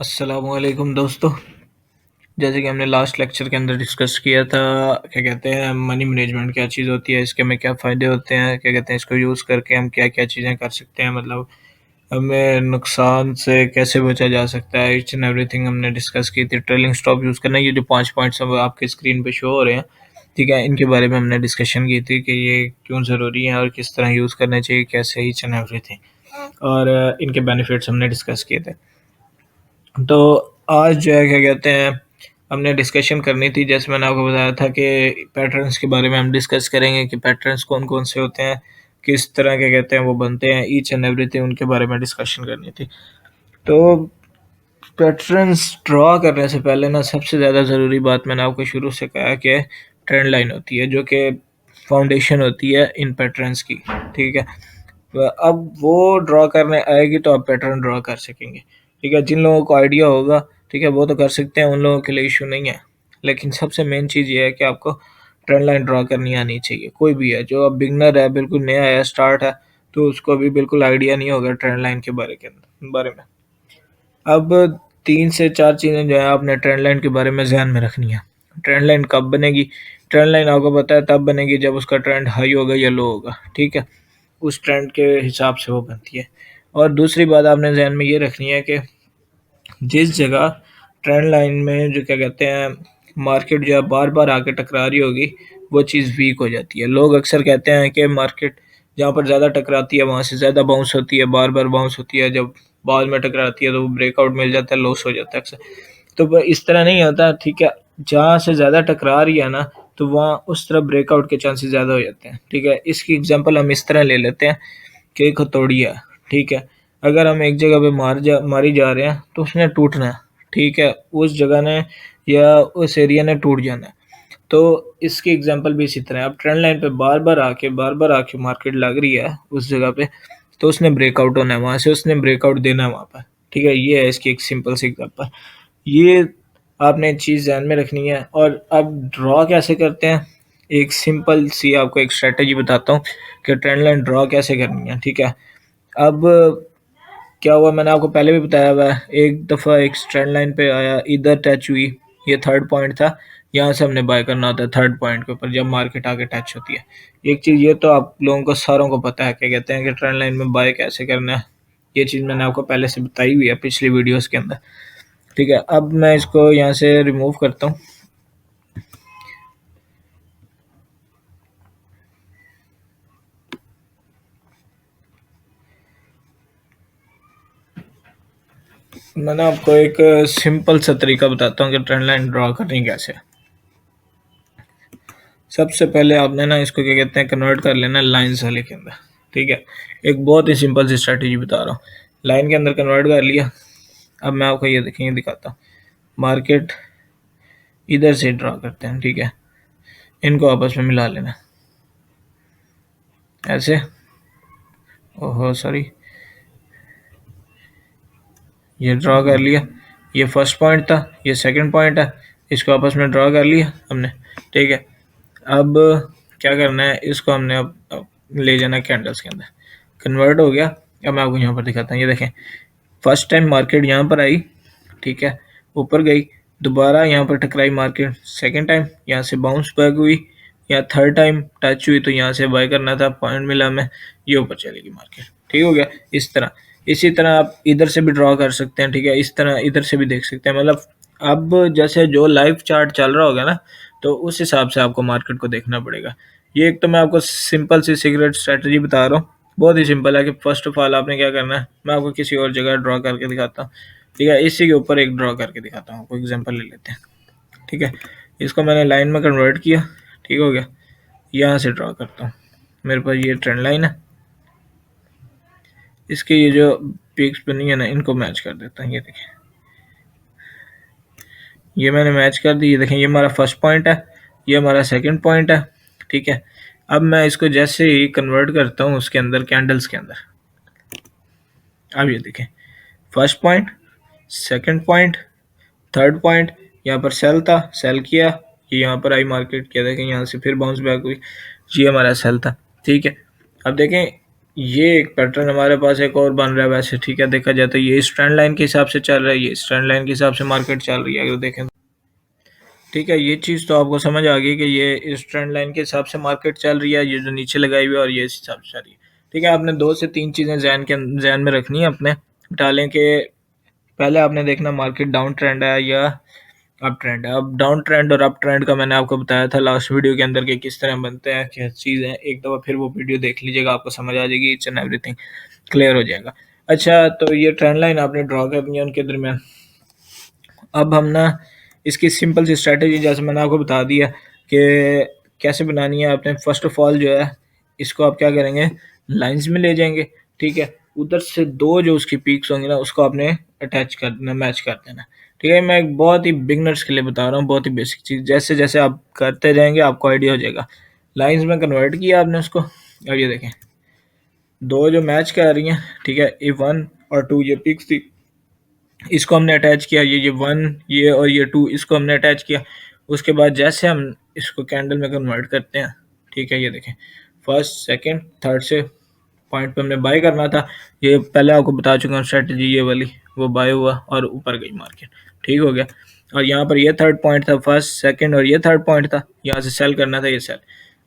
अस्सलामुअलैकुम दोस्तों। जैसे कि हमने लास्ट लेक्चर के अंदर डिस्कस किया था, क्या कहते हैं, मनी मैनेजमेंट क्या चीज़ होती है, इसके हमें क्या फ़ायदे होते हैं, क्या कहते हैं, इसको यूज़ करके हम क्या क्या चीज़ें कर सकते हैं, मतलब हमें नुकसान से कैसे बचा जा सकता है। ईच एंड एवरीथिंग हमने डिस्कस की थी। ट्रेलिंग स्टॉप यूज़ करना, ये जो 5 पॉइंट्स अब आपके स्क्रीन पे शो हो रहे हैं, ठीक है, इनके बारे में हमने डिस्कशन की थी कि ये क्यों ज़रूरी है और किस तरह यूज़ करने चाहिए, कैसे, ईच एंड एवरीथिंग, और इनके बेनिफिट्स हमने डिस्कस किए थे। तो आज जो है, क्या कहते हैं, हमने डिस्कशन करनी थी, जैसे मैंने आपको बताया था कि पैटर्न्स के बारे में हम डिस्कस करेंगे कि पैटर्न्स कौन कौन से होते हैं, किस तरह, क्या कहते हैं, वो बनते हैं, ईच एंड एवरीथिंग उनके बारे में डिस्कशन करनी थी। तो पैटर्न्स ड्रॉ करने से पहले ना, सबसे ज़्यादा ज़रूरी बात मैंने आपको शुरू से कहा कि ट्रेंड लाइन होती है, जो कि फाउंडेशन होती है इन पैटर्न्स की, ठीक है। अब वो ड्रॉ करने आएगी तो आप पैटर्न ड्रॉ कर सकेंगे, ठीक है। जिन लोगों को आइडिया होगा, ठीक है, वो तो कर सकते हैं, उन लोगों के लिए इशू नहीं है। लेकिन सबसे मेन चीज़ ये है कि आपको ट्रेंड लाइन ड्रॉ करनी आनी चाहिए। कोई भी है जो अब बिगनर है, बिल्कुल नया है, स्टार्ट है, तो उसको अभी बिल्कुल आइडिया नहीं होगा ट्रेंड लाइन के बारे में। अब 3 से 4 चीज़ें जो है आपने ट्रेंड लाइन के बारे में ध्यान में रखनी है। ट्रेंड लाइन कब बनेगी? ट्रेंड लाइन आपको पता है तब बनेगी जब उसका ट्रेंड हाई होगा या लो होगा, ठीक है। उस ट्रेंड के हिसाब से वो बनती है। और दूसरी बात आपने ध्यान में ये रखनी है कि जिस जगह ट्रेंड लाइन में, जो क्या कहते हैं, मार्केट जो है बार बार आके टकरा रही होगी, वो चीज़ वीक हो जाती है। लोग अक्सर कहते हैं कि मार्केट जहाँ पर ज़्यादा टकराती है वहाँ से ज़्यादा बाउंस होती है, बार बार बाउंस होती है, जब बाद में टकराती है तो वो ब्रेकआउट मिल जाता है, लॉस हो जाता है अक्सर। तो इस तरह नहीं होता, ठीक है। जहाँ से ज़्यादा टकरा रही है ना, तो वहाँ उस तरफ ब्रेकआउट के चांसेस ज़्यादा हो जाते हैं, ठीक है। इसकी एग्जांपल हम इस तरह ले लेते हैं कि एक हथौड़ी है, ठीक है। अगर हम एक जगह पे मारी जा रहे हैं तो उसने टूटना है, ठीक है, उस जगह ने या उस एरिया ने टूट जाना है। तो इसकी एग्जांपल भी इसी तरह है। अब ट्रेंड लाइन पे बार बार आके मार्केट लग रही है उस जगह पे, तो उसने ब्रेकआउट होना है, वहाँ से उसने ब्रेकआउट देना है वहाँ पर, ठीक है। ये है इसकी एक सिंपल सी एग्जांपल। ये आपने चीज़ ध्यान में रखनी है। और अब ड्रॉ कैसे करते हैं, एक सिंपल सी आपको एक स्ट्रेटजी बताता हूँ कि ट्रेंड लाइन ड्रॉ कैसे करनी है, ठीक है। अब क्या हुआ, मैंने आपको पहले भी बताया हुआ है, एक दफ़ा एक ट्रेंड लाइन पे आया, इधर टच हुई, ये थर्ड पॉइंट था, यहाँ से हमने बाय करना होता है थर्ड पॉइंट के ऊपर जब मार्केट आगे टच होती है। एक चीज़ ये तो आप लोगों को सारों को पता है, क्या कहते हैं, कि ट्रेंड लाइन में बाय कैसे करना है। ये चीज़ मैंने आपको पहले से बताई हुई है पिछली वीडियोस के अंदर, ठीक है। अब मैं इसको यहाँ से रिमूव करता हूँ। मैंने आपको एक सिंपल सा तरीका बताता हूँ कि ट्रेंड लाइन ड्रॉ करनी कैसे है। सबसे पहले आपने ना इसको, क्या कहते हैं, कन्वर्ट कर लेना लाइन्स वाले के अंदर, ठीक है। एक बहुत ही सिंपल सी स्ट्रैटेजी बता रहा हूँ। लाइन के अंदर कन्वर्ट कर लिया। अब मैं आपको ये देखेंगे दिखाता हूँ। मार्केट इधर से ड्रॉ करते हैं, ठीक है। इनको आपस में मिला लेना ऐसे। ओहो सॉरी, ये ड्रॉ कर लिया। ये फर्स्ट पॉइंट था, ये सेकंड पॉइंट है, इसको आपस में ड्रॉ कर लिया हमने, ठीक है। अब क्या करना है, इसको हमने अब ले जाना कैंडल्स के अंदर, कन्वर्ट हो गया। अब मैं आपको यहाँ पर दिखाता हूँ, ये देखें, फर्स्ट टाइम मार्केट यहाँ पर आई, ठीक है, ऊपर गई, दोबारा यहाँ पर टकराई मार्केट, सेकंड टाइम यहाँ से बाउंस बैक हुई, या थर्ड टाइम टच हुई तो यहाँ से बाय करना था, पॉइंट मिला हमें, ये ऊपर चलेगी मार्केट, ठीक हो गया। इस तरह, इसी तरह आप इधर से भी ड्रॉ कर सकते हैं, ठीक है। इस तरह इधर से भी देख सकते हैं, मतलब अब जैसे जो लाइव चार्ट चल रहा होगा ना, तो उस हिसाब से आपको मार्केट को देखना पड़ेगा। ये एक तो मैं आपको सिंपल सी सीक्रेट स्ट्रेटजी बता रहा हूँ, बहुत ही सिंपल है कि फर्स्ट ऑफ ऑल आपने क्या करना है, मैं आपको किसी और जगह ड्रॉ करके दिखाता हूँ, ठीक है। इसी के ऊपर एक ड्रॉ करके दिखाता हूँ, आपको एग्जांपल ले लेते हैं, ठीक है। इसको मैंने लाइन में कन्वर्ट किया, ठीक हो गया। यहाँ से ड्रॉ करता हूँ, मेरे पास ये ट्रेंड लाइन है, इसके ये जो पीक्स बनी है ना, इनको मैच कर देता हूँ। ये देखें, ये मैंने मैच कर दी। ये देखें, ये हमारा फर्स्ट पॉइंट है, ये हमारा सेकंड पॉइंट है, ठीक है। अब मैं इसको जैसे ही कन्वर्ट करता हूँ उसके अंदर, कैंडल्स के अंदर, अब ये देखें, first point, second point, third point, यहाँ पर सेल था, सेल किया, ये यहाँ पर आई मार्केट, क्या देखें, यहाँ से फिर बाउंस बैक हुई, ये हमारा सेल था, ठीक है। अब देखें, ये एक पैटर्न हमारे पास एक और बन रहा है वैसे, ठीक है, देखा जाए तो ये इस ट्रेंड लाइन के हिसाब से चल रहा है, ये इस ट्रेंड लाइन के हिसाब से मार्केट चल रही है अगर देखें तो। ठीक है, ये चीज़ तो आपको समझ आ गई कि ये इस ट्रेंड लाइन के हिसाब से मार्केट चल रही है, ये जो नीचे लगाई हुई है और ये इस हिसाब से चल रही है। ठीक है, आपने 2 से 3 चीज़ें जहन में रखनी है अपने, डालें कि पहले आपने देखना मार्केट डाउन ट्रेंड है या अप ट्रेंड है। अब डाउन ट्रेंड और अप ट्रेंड का मैंने आपको बताया था लास्ट वीडियो के अंदर कि किस तरह बनते हैं, क्या चीज़ है। एक दफ़ा फिर वो वीडियो देख लीजिएगा, आपको समझ आ जाएगी, इट्स एंड एवरीथिंग क्लियर हो जाएगा। अच्छा, तो ये ट्रेंड लाइन आपने ड्रॉ करनी है उनके दरमियान। अब हम ना इसकी सिंपल सी स्ट्रैटेजी जैसे मैंने आपको बता दिया कि कैसे बनानी है आपने। फर्स्ट ऑफ ऑल जो है इसको आप क्या करेंगे, लाइंस में ले जाएंगे। ठीक है, उधर से दो जो उसकी पीक्स होंगी ना उसको आपने अटैच कर देना, मैच कर देना। ठीक है, मैं एक बहुत ही बिगनर्स के लिए बता रहा हूँ, बहुत ही बेसिक चीज़, जैसे जैसे आप करते जाएंगे आपको आइडिया हो जाएगा। लाइंस में कन्वर्ट किया आपने उसको, अब ये देखें दो जो मैच कर रही हैं, ठीक है, ये 1 और 2 ये पिक्स थी, इसको हमने अटैच किया, ये 1 ये और ये 2 इसको हमने अटैच किया। उसके बाद जैसे हम इसको कैंडल में कन्वर्ट करते हैं, ठीक है, ये देखें फर्स्ट सेकंड थर्ड से पॉइंट पे हमने बाय करना था, ये पहले आपको बता चुका हूँ स्ट्रेटजी ये वाली, वो बाय हुआ और ऊपर गई मार्केट, ठीक हो गया। और यहाँ पर ये थर्ड पॉइंट था, फर्स्ट सेकंड और ये थर्ड पॉइंट था, यहाँ से सेल करना था, ये सेल।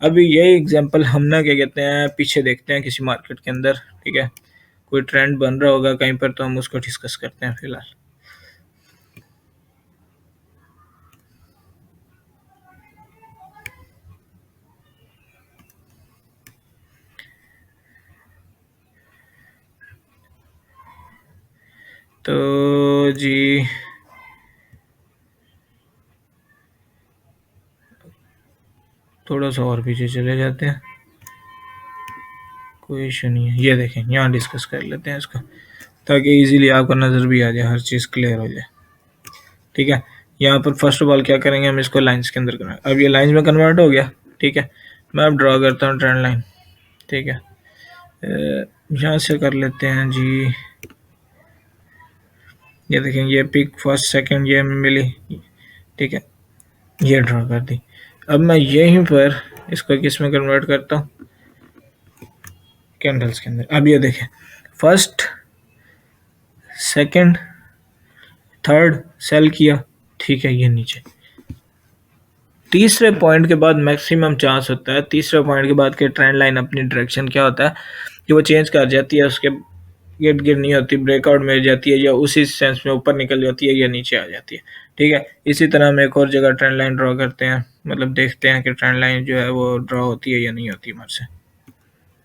अभी यही एग्जांपल हम ना क्या कहते हैं पीछे देखते हैं किसी मार्केट के अंदर, ठीक है, कोई ट्रेंड बन रहा होगा कहीं पर तो हम उसको डिस्कस करते हैं फिलहाल। तो जी थोड़ा सा और पीछे चले जाते हैं, कोई इशू नहीं है। ये देखें यहाँ डिस्कस कर लेते हैं इसको ताकि इजीली आपको नज़र भी आ जाए, हर चीज़ क्लियर हो जाए। ठीक है, यहाँ पर फर्स्ट ऑफ ऑल क्या करेंगे, हम इसको लाइंस के अंदर कन्वर्ट, अब ये लाइंस में कन्वर्ट हो गया। ठीक है, मैं अब ड्रॉ करता हूँ ट्रेंड लाइन। ठीक है, यहाँ से कर लेते हैं जी, ये देखें ये पिक फर्स्ट सेकंड ये मिली। ठीक है, ये ड्रॉ कर दी। अब मैं यहीं पर इसको किस में कन्वर्ट करता हूँ, कैंडल्स के अंदर। अब ये देखें फर्स्ट सेकंड थर्ड सेल किया, ठीक है, ये नीचे तीसरे पॉइंट के बाद मैक्सिमम चांस होता है, तीसरे पॉइंट के बाद के ट्रेंड लाइन अपनी डायरेक्शन क्या होता है कि वो चेंज कर जाती है, उसके गिर नहीं होती, ब्रेकआउट मिल जाती है, या उसी सेंस में ऊपर निकल जाती है या नीचे आ जाती है। ठीक है, इसी तरह हम एक और जगह ट्रेंड लाइन ड्रॉ करते हैं, मतलब देखते हैं कि ट्रेंड लाइन जो है वो ड्रॉ होती है या नहीं होती हमारे से,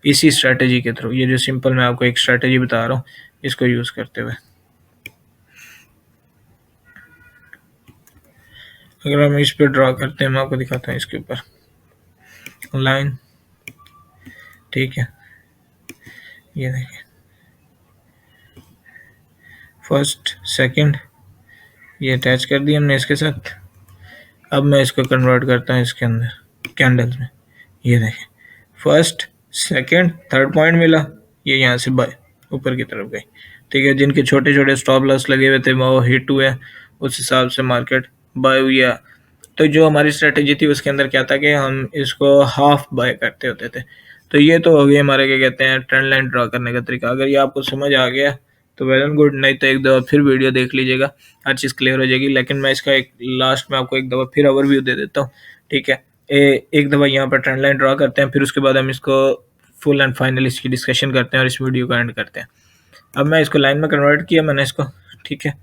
इसी स्ट्रैटेजी के थ्रू। ये जो सिंपल मैं आपको एक स्ट्रैटेजी बता रहा हूँ इसको यूज़ करते हुए। अगर हम इस पर ड्रॉ करते हैं, मैं आपको दिखाता हूँ इसके ऊपर लाइन। ठीक है, ये देखिए फर्स्ट सेकंड ये अटैच कर दिया हमने इसके साथ। अब मैं इसको कन्वर्ट करता हूँ इसके अंदर कैंडल्स में। ये देखें फर्स्ट सेकंड थर्ड पॉइंट मिला, ये यहाँ से बाय ऊपर की तरफ गई। ठीक है, जिनके छोटे छोटे स्टॉप लॉस लगे हुए थे वो हिट हुए, उस हिसाब से मार्केट बाय हुई है। तो जो हमारी स्ट्रेटेजी थी उसके अंदर क्या था कि हम इसको हाफ बाय करते होते थे। तो ये तो हो गया हमारे क्या कहते हैं ट्रेंड लाइन ड्रॉ करने का तरीका। अगर ये आपको समझ आ गया तो वेल एंड गुड, नहीं तो एक दफ़ा फिर वीडियो देख लीजिएगा, हर चीज़ क्लियर हो जाएगी। लेकिन मैं इसका एक लास्ट में आपको एक दफ़ा फिर ओवरव्यू दे देता हूँ। ठीक है, एक दफ़ा यहाँ पर ट्रेंड लाइन ड्रॉ करते हैं, फिर उसके बाद हम इसको फुल एंड फाइनल इसकी डिस्कशन करते हैं और इस वीडियो को एंड करते हैं। अब मैं इसको लाइन में कन्वर्ट किया मैंने इसको। ठीक है,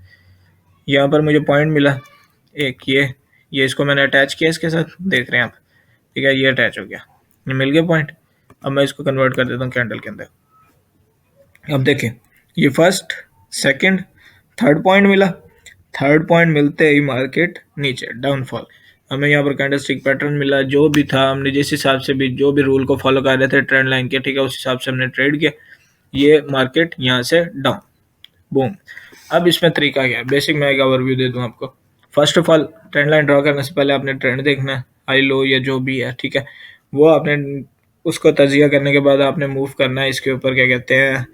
यहाँ पर मुझे पॉइंट मिला एक, ये इसको मैंने अटैच किया इसके साथ, देख रहे हैं आप। ठीक है, ये अटैच हो गया, ये मिल गया पॉइंट। अब मैं इसको कन्वर्ट कर देता हूँ कैंडल के अंदर। अब देखें ये फर्स्ट सेकंड थर्ड पॉइंट मिला, थर्ड पॉइंट मिलते ही मार्केट नीचे डाउनफॉल। हमें यहाँ पर कैंडलस्टिक पैटर्न मिला, जो भी था हमने जिस हिसाब से भी जो भी रूल को फॉलो कर रहे थे ट्रेंड लाइन के, ठीक है, उस हिसाब से हमने ट्रेड किया। ये मार्केट यहाँ से डाउन, बूम। अब इसमें तरीका क्या है, बेसिक मैं एक ओवरव्यू दे दूँ आपको। First of all trend line draw करने से पहले आपने ट्रेंड देखना है, हाई लो या जो भी है। ठीक है, वो आपने उसको तजिया करने के बाद आपने मूव करना है इसके ऊपर क्या कहते हैं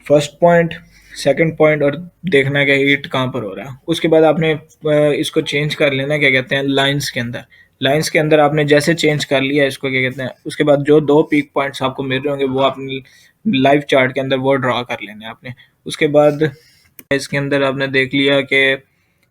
फर्स्ट पॉइंट सेकंड पॉइंट, और देखना है कि हिट कहाँ पर हो रहा है। उसके बाद आपने इसको चेंज कर लेना क्या कहते हैं लाइंस के अंदर। लाइंस के अंदर आपने जैसे चेंज कर लिया इसको, क्या कहते हैं, उसके बाद जो 2 पीक पॉइंट्स आपको मिल रहे होंगे वो अपनी लाइव चार्ट के अंदर वो ड्रा कर लेने हैं आपने। उसके बाद इसके अंदर आपने देख लिया कि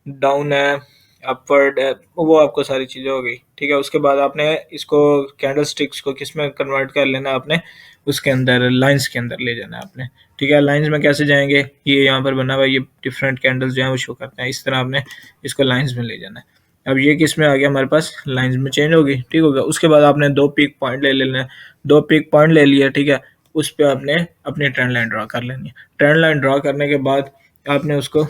डाउन है, अपवर्ड है, वो आपको सारी चीज़ें हो गई, ठीक है। उसके बाद आपने इसको कैंडल स्टिक्स को किस में कन्वर्ट कर लेना है आपने, उसके अंदर लाइंस के अंदर ले जाना है आपने, ठीक है। लाइंस में कैसे जाएंगे, ये यहाँ पर बना हुआ है, ये डिफरेंट कैंडल्स जो हैं वो शो करते हैं, इस तरह आपने इसको लाइंस में ले जाना है। अब ये किस में आ गया हमारे पास, लाइंस में चेंज होगी, ठीक हो गया। उसके बाद आपने 2 पीक पॉइंट ले लेना है, 2 पीक पॉइंट ले लिया, ठीक है। उस पे आपने अपनी ट्रेंड लाइन ड्रा कर लेनी है। ट्रेंड लाइन ड्रा करने के बाद आपने उसको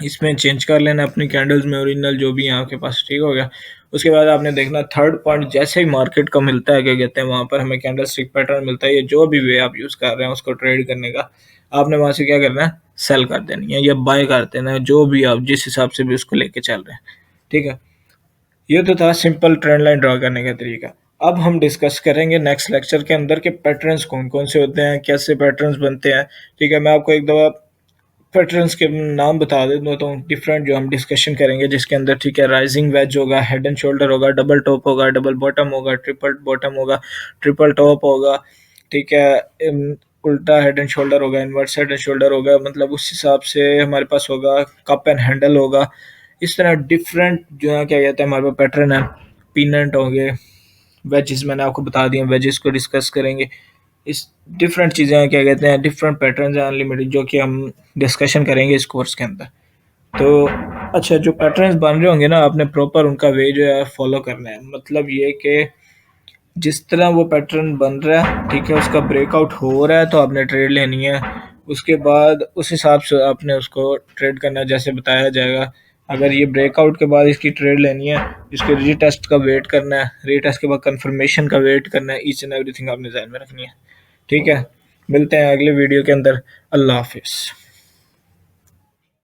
इसमें चेंज कर लेना अपनी कैंडल्स में, ओरिजिनल जो भी है आपके पास, ठीक हो गया। उसके बाद आपने देखना थर्ड पॉइंट जैसे ही मार्केट का मिलता है, क्या कहते हैं, वहाँ पर हमें कैंडल स्टिक पैटर्न मिलता है, ये जो भी वे आप यूज़ कर रहे हैं उसको ट्रेड करने का, आपने वहाँ से क्या करना है, सेल कर देनी है या बाय कर देना है, जो भी आप जिस हिसाब से भी उसको लेके चल रहे हैं, ठीक है। ये तो था सिंपल ट्रेंड लाइन ड्रा करने का तरीका। अब हम डिस्कस करेंगे नेक्स्ट लेक्चर के अंदर के पैटर्न्स कौन कौन से होते हैं, कैसे पैटर्न्स बनते हैं, ठीक है। मैं आपको एक दफ़ा पैटर्न्स के नाम बता देता हूँ डिफरेंट जो हम डिस्कशन करेंगे, जिसके अंदर, ठीक है, राइजिंग वेज होगा, हेड एंड शोल्डर होगा, डबल टॉप होगा, डबल बॉटम होगा, ट्रिपल बॉटम होगा, ट्रिपल टॉप होगा, ठीक है, उल्टा हेड एंड शोल्डर होगा, इन्वर्स हेड एंड शोल्डर होगा, मतलब उस हिसाब से हमारे पास होगा, कप एंड हैंडल होगा। इस तरह डिफरेंट जो है, क्या कहते हैं, हमारे पास पैटर्न है। पीनेंट होंगे, वेजेस मैंने आपको बता दिए, वेजेस को डिस्कस करेंगे। इस डिफरेंट चीज़ें हैं, क्या कहते हैं, डिफरेंट पैटर्न्स हैं अनलिमिटेड, जो कि हम डिस्कशन करेंगे इस कोर्स के अंदर। तो अच्छा, जो पैटर्न्स बन रहे होंगे ना, आपने प्रॉपर उनका वे जो है फॉलो करना है। मतलब ये कि जिस तरह वो पैटर्न बन रहा है, ठीक है, उसका ब्रेकआउट हो रहा है तो आपने ट्रेड लेनी है। उसके बाद उस हिसाब से आपने उसको ट्रेड करना है जैसे बताया जाएगा। अगर ये ब्रेकआउट के बाद इसकी ट्रेड लेनी है, इसके रीटेस्ट का वेट करना है, रीटेस्ट के बाद कंफर्मेशन का वेट करना है, ईच एंड एवरीथिंग आपने ध्यान में रखनी है, ठीक है। मिलते हैं अगले वीडियो के अंदर। अल्लाह हाफिज़।